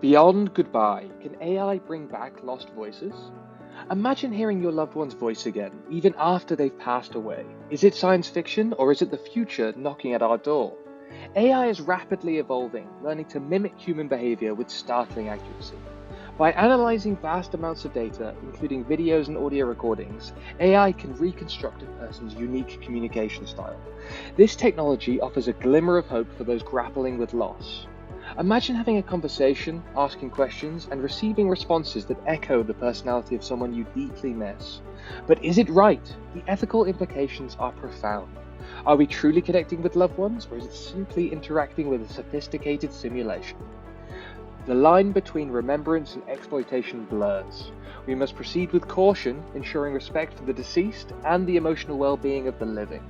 Beyond goodbye, can AI bring back lost voices? Imagine hearing your loved one's voice again, even after they've passed away. Is it science fiction or is it the future knocking at our door? AI is rapidly evolving, learning to mimic human behavior with startling accuracy. By analyzing vast amounts of data, including videos and audio recordings, AI can reconstruct a person's unique communication style. This technology offers a glimmer of hope for those grappling with loss. Imagine having a conversation, asking questions, and receiving responses that echo the personality of someone you deeply miss. But is it right? The ethical implications are profound. Are we truly connecting with loved ones, or is it simply interacting with a sophisticated simulation? The line between remembrance and exploitation blurs. We must proceed with caution, ensuring respect for the deceased and the emotional well-being of the living.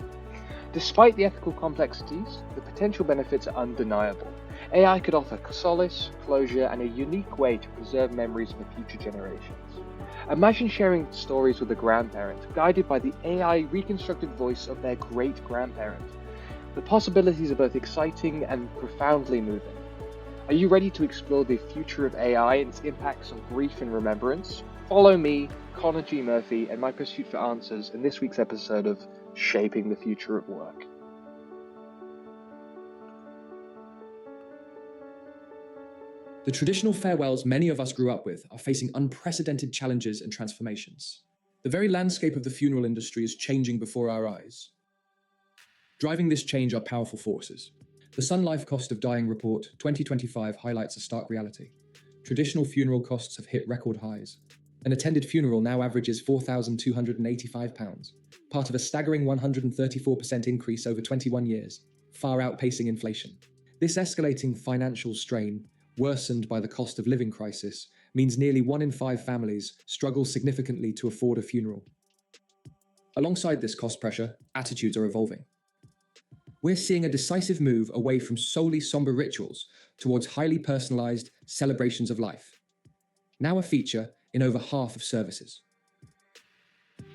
Despite the ethical complexities, the potential benefits are undeniable. AI could offer solace, closure, and a unique way to preserve memories for future generations. Imagine sharing stories with a grandparent, guided by the AI reconstructed voice of their great-grandparent. The possibilities are both exciting and profoundly moving. Are you ready to explore the future of AI and its impacts on grief and remembrance? Follow me, Connor G. Murphy, and my pursuit for answers in this week's episode of Shaping the Future of Work. The traditional farewells many of us grew up with are facing unprecedented challenges and transformations. The very landscape of the funeral industry is changing before our eyes. Driving this change are powerful forces. The Sun Life Cost of Dying Report 2025 highlights a stark reality. Traditional funeral costs have hit record highs. An attended funeral now averages £4,285, part of a staggering 134% increase over 21 years, far outpacing inflation. This escalating financial strain, worsened by the cost of living crisis, means nearly 1 in 5 families struggle significantly to afford a funeral. Alongside this cost pressure, attitudes are evolving. We're seeing a decisive move away from solely somber rituals towards highly personalized celebrations of life, now a feature in over half of services.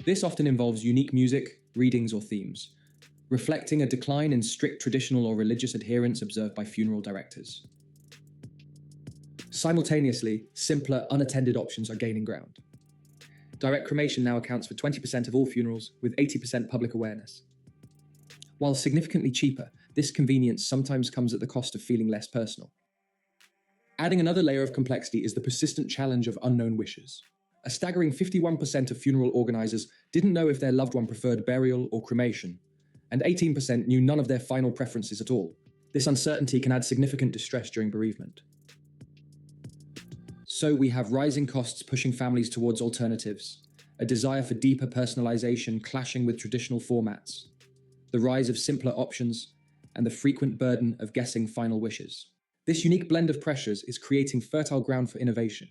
This often involves unique music, readings, or themes, reflecting a decline in strict traditional or religious adherence observed by funeral directors. Simultaneously, simpler, unattended options are gaining ground. Direct cremation now accounts for 20% of all funerals, with 80% public awareness. While significantly cheaper, this convenience sometimes comes at the cost of feeling less personal. Adding another layer of complexity is the persistent challenge of unknown wishes. A staggering 51% of funeral organizers didn't know if their loved one preferred burial or cremation, and 18% knew none of their final preferences at all. This uncertainty can add significant distress during bereavement. So we have rising costs pushing families towards alternatives, a desire for deeper personalization clashing with traditional formats, the rise of simpler options, and the frequent burden of guessing final wishes. This unique blend of pressures is creating fertile ground for innovation.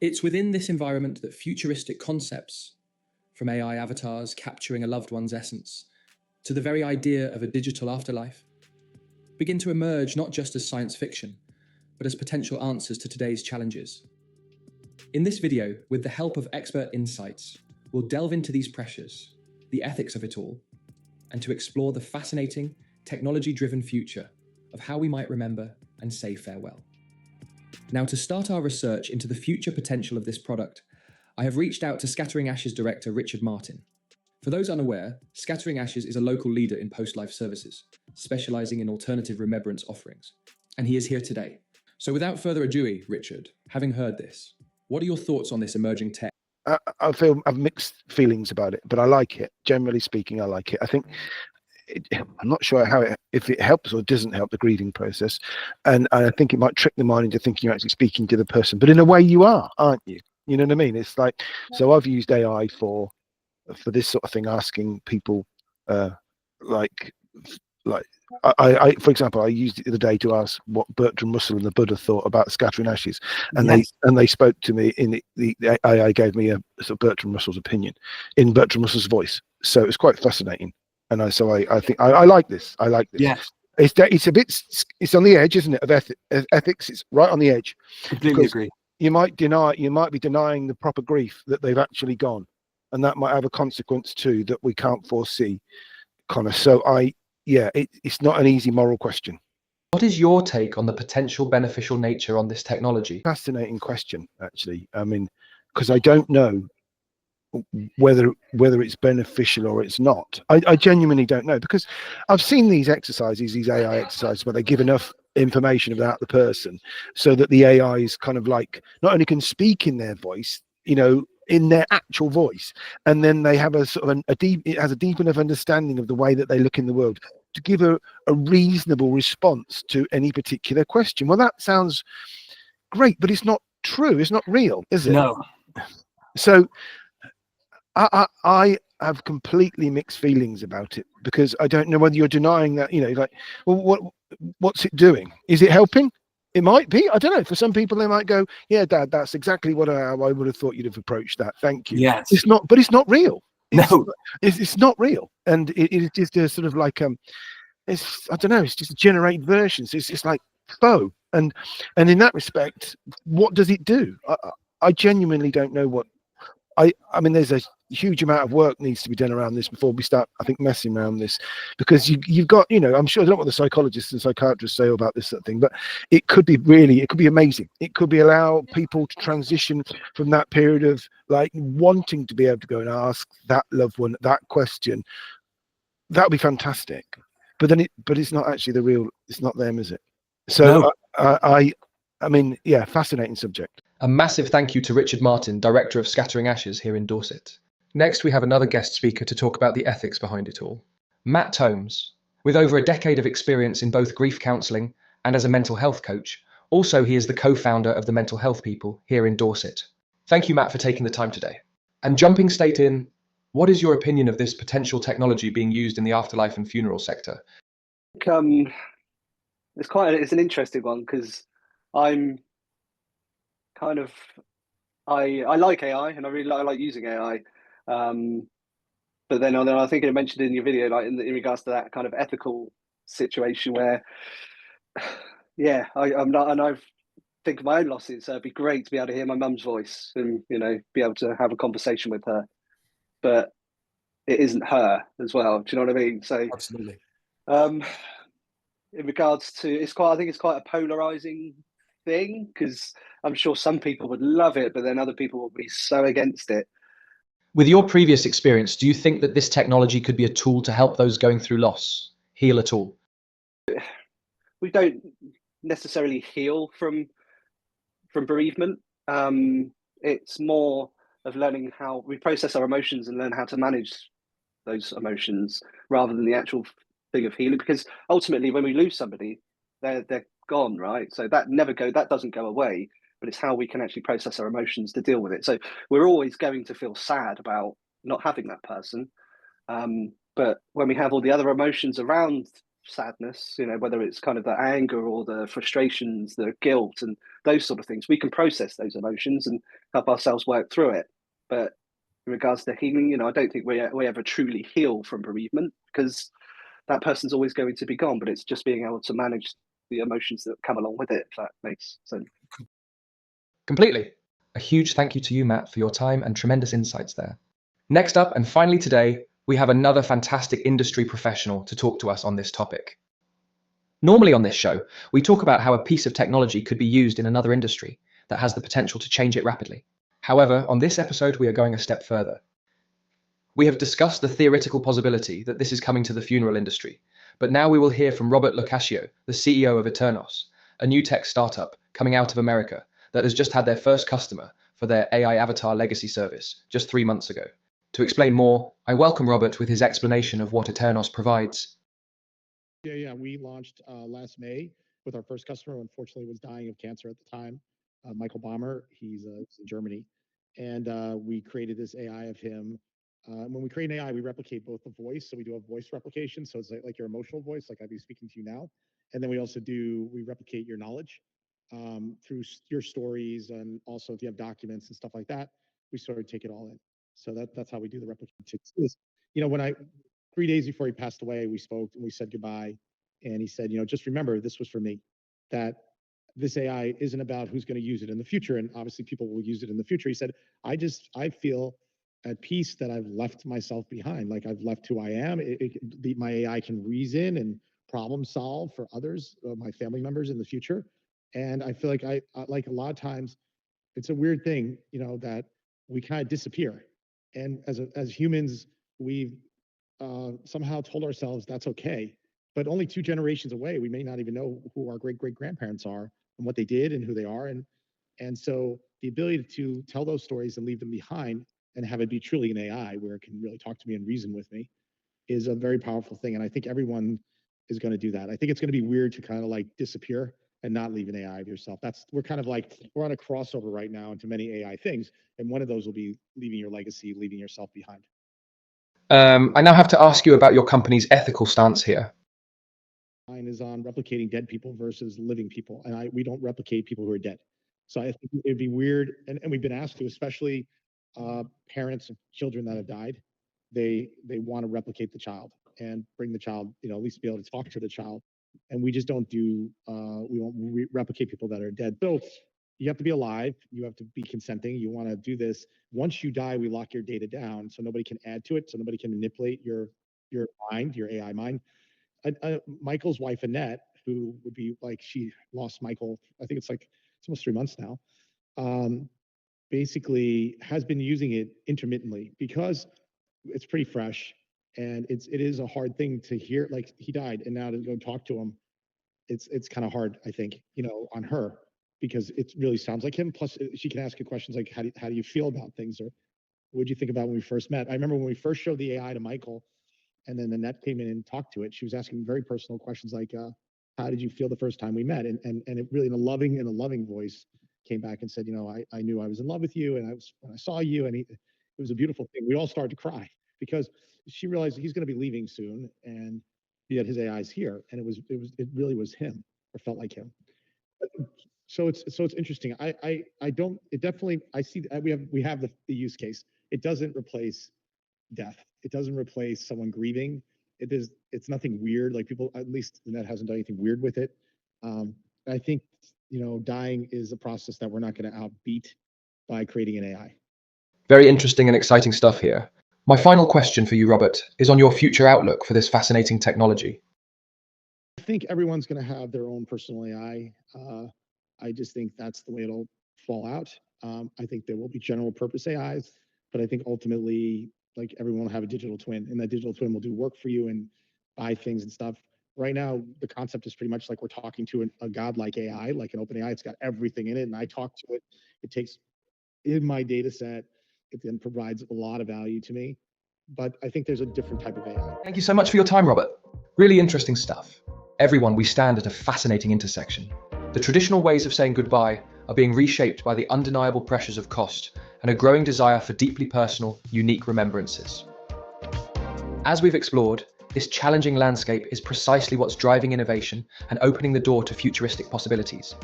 It's within this environment that futuristic concepts, from AI avatars capturing a loved one's essence, to the very idea of a digital afterlife, begin to emerge not just as science fiction, but as potential answers to today's challenges. In this video, with the help of expert insights, we'll delve into these pressures, the ethics of it all, and to explore the fascinating, technology-driven future of how we might remember and say farewell. Now, to start our research into the future potential of this product, I have reached out to Scattering Ashes director Richard Martin. For those unaware, Scattering Ashes is a local leader in post-life services, specializing in alternative remembrance offerings, and he is here today. So without further ado, Richard, having heard this, what are your thoughts on this emerging tech? I feel I've mixed feelings about it, but I like it. Generally speaking, I like it. I think I'm not sure if it helps or doesn't help the grieving process, and I think it might trick the mind into thinking you're actually speaking to the person. But in a way, you are, aren't you? You know what I mean? It's like, so I've used AI for this sort of thing, asking people, like. I, for example, I used it the other day to ask what Bertrand Russell and the Buddha thought about Scattering Ashes, and they spoke to me in the AI gave me a sort of Bertrand Russell's opinion in Bertrand Russell's voice. So it was quite fascinating, and I think I like this. I like this. Yes, it's a bit, it's on the edge, isn't it, of ethics? It's right on the edge. completely agree. You might be denying the proper grief that they've actually gone, and that might have a consequence too that we can't foresee, Connor. So it's not an easy moral question. What is your take on the potential beneficial nature on this technology? Fascinating question, actually. I mean, because I don't know whether it's beneficial or it's not. I genuinely don't know, because I've seen these exercises, these AI exercises, where they give enough information about the person so that the AI is kind of like, not only can speak in their voice, in their actual voice, and then they have a sort of it has a deep enough understanding of the way that they look in the world to give a reasonable response to any particular question. Well, that sounds great, but it's not true. It's not real, is it? No. So I have completely mixed feelings about it, because I don't know whether you're denying that, like, well, what's it doing? Is it helping? It might be. I don't know. For some people, they might go, "Yeah, Dad, that's exactly what I would have thought you'd have approached that. Thank you." Yes. It's not, but it's not real. No. It's not real, and it's just a sort of like it's, I don't know. It's just generate versions. It's like faux, and in that respect, what does it do? I genuinely don't know what. I mean, there's a huge amount of work needs to be done around this before we start, I think, messing around this, because you've got, I'm sure, I don't know what the psychologists and psychiatrists say about this sort of thing, but it could be amazing. It could be allow people to transition from that period of like wanting to be able to go and ask that loved one that question. That would be fantastic. But then it's not actually it's not them, is it? So No. I mean, yeah, fascinating subject. A massive thank you to Richard Martin, Director of Scattering Ashes here in Dorset. Next, we have another guest speaker to talk about the ethics behind it all. Matt Tomes, with over a decade of experience in both grief counselling and as a mental health coach. Also, he is the co-founder of the Mental Health People here in Dorset. Thank you, Matt, for taking the time today. And jumping straight in, what is your opinion of this potential technology being used in the afterlife and funeral sector? It's an interesting one, because I'm kind of I like AI, and I like using AI. But then I think you mentioned in your video, like in regards to that kind of ethical situation where, yeah, I'm not, and I've think of my own losses. So it'd be great to be able to hear my mum's voice and be able to have a conversation with her, but it isn't her as well. Do you know what I mean? So Absolutely. In regards to I think it's quite a polarizing thing, because I'm sure some people would love it, but then other people will be so against it. With your previous experience, do you think that this technology could be a tool to help those going through loss heal at all? We don't necessarily heal from bereavement. It's more of learning how we process our emotions and learn how to manage those emotions, rather than the actual thing of healing. Because ultimately, when we lose somebody, they're gone, right? So that doesn't go away. But it's how we can actually process our emotions to deal with it. So we're always going to feel sad about not having that person. But when we have all the other emotions around sadness, whether it's kind of the anger or the frustrations, the guilt, and those sort of things, we can process those emotions and help ourselves work through it. But in regards to healing, I don't think we ever truly heal from bereavement, because that person's always going to be gone. But it's just being able to manage the emotions that come along with it, if that makes sense. Completely. A huge thank you to you, Matt, for your time and tremendous insights there. Next up, and finally today, we have another fantastic industry professional to talk to us on this topic. Normally on this show, we talk about how a piece of technology could be used in another industry that has the potential to change it rapidly. However, on this episode, we are going a step further. We have discussed the theoretical possibility that this is coming to the funeral industry, but now we will hear from Robert Locascio, the CEO of Eternos, a new tech startup coming out of America that has just had their first customer for their AI avatar legacy service just 3 months ago. To explain more, I welcome Robert with his explanation of what Eternos provides. Yeah. We launched last May with our first customer, who unfortunately was dying of cancer at the time, Michael Bomber. He's in Germany. And we created this AI of him. When we create an AI, we replicate both the voice. So we do a voice replication. So it's like your emotional voice, like I'd be speaking to you now. And then we replicate your knowledge through your stories. And also if you have documents and stuff like that, we sort of take it all in. So that's how we do the replication. When 3 days before he passed away, we spoke and we said goodbye. And he said, just remember, this was for me, that this AI isn't about who's going to use it in the future. And obviously people will use it in the future. He said, I feel at peace that I've left myself behind. Like I've left who I am. My AI can reason and problem solve for others, my family members in the future. And I feel like I like a lot of times it's a weird thing, that we kind of disappear. And as humans, we've somehow told ourselves that's okay. But only 2 generations away, we may not even know who our great great grandparents are and what they did and who they are. And so the ability to tell those stories and leave them behind and have it be truly an AI where it can really talk to me and reason with me is a very powerful thing. And I think everyone is going to do that. I think it's going to be weird to kind of like disappear and not leave an AI of yourself. We're on a crossover right now into many AI things. And one of those will be leaving your legacy, leaving yourself behind. I now have to ask you about your company's ethical stance here. Mine is on replicating dead people versus living people. And we don't replicate people who are dead. So I think it'd be weird. And we've been asked to, especially parents of children that have died, they want to replicate the child and bring the child, at least be able to talk to the child. And we just don't we won't replicate people that are dead. So you have to be alive. You have to be consenting. You want to do this. Once you die, we lock your data down so nobody can add to it. So nobody can manipulate your mind, your AI mind. Michael's wife, Annette, who would be like, she lost Michael, I think it's almost 3 months now, basically has been using it intermittently because it's pretty fresh. And it is a hard thing to hear, like he died and now to go talk to him, it's kind of hard, I think, on her, because it really sounds like him. Plus she can ask you questions like, how do you feel about things? Or what did you think about when we first met? I remember when we first showed the AI to Michael, and then Annette came in and talked to it. She was asking very personal questions like, how did you feel the first time we met? And it really, in a loving voice, came back and said, I knew I was in love with you, and when I saw you, and it was a beautiful thing. We all started to cry because she realized he's going to be leaving soon, and yet his AI is here, and it really was him, or felt like him. So it's interesting. I see we have the use case. It doesn't replace death. It doesn't replace someone grieving. It's nothing weird. Like people, at least the net hasn't done anything weird with it. I think, dying is a process that we're not going to outbeat by creating an AI. Very interesting and exciting stuff here. My final question for you, Robert, is on your future outlook for this fascinating technology. I think everyone's going to have their own personal AI. I just think that's the way it'll fall out. I think there will be general purpose AIs, but I think ultimately, like, everyone will have a digital twin, and that digital twin will do work for you and buy things and stuff. Right now, the concept is pretty much like we're talking to a godlike AI, like an open AI. It's got everything in it, and I talk to it. It takes in my data set. It then provides a lot of value to me. But I think there's a different type of AI. Thank you so much for your time, Robert. Really interesting stuff. Everyone, we stand at a fascinating intersection. The traditional ways of saying goodbye are being reshaped by the undeniable pressures of cost and a growing desire for deeply personal, unique remembrances. As we've explored, this challenging landscape is precisely what's driving innovation and opening the door to futuristic possibilities,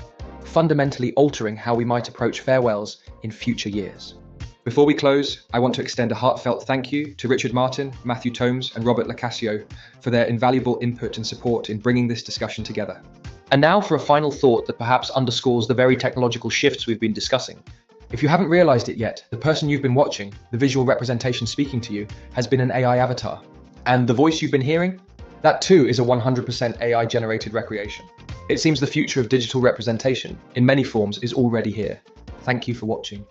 fundamentally altering how we might approach farewells in future years. Before we close, I want to extend a heartfelt thank you to Richard Martin, Matthew Tomes, and Robert Lacasio for their invaluable input and support in bringing this discussion together. And now for a final thought that perhaps underscores the very technological shifts we've been discussing. If you haven't realized it yet, the person you've been watching, the visual representation speaking to you, has been an AI avatar. And the voice you've been hearing? That too is a 100% AI-generated recreation. It seems the future of digital representation, in many forms, is already here. Thank you for watching.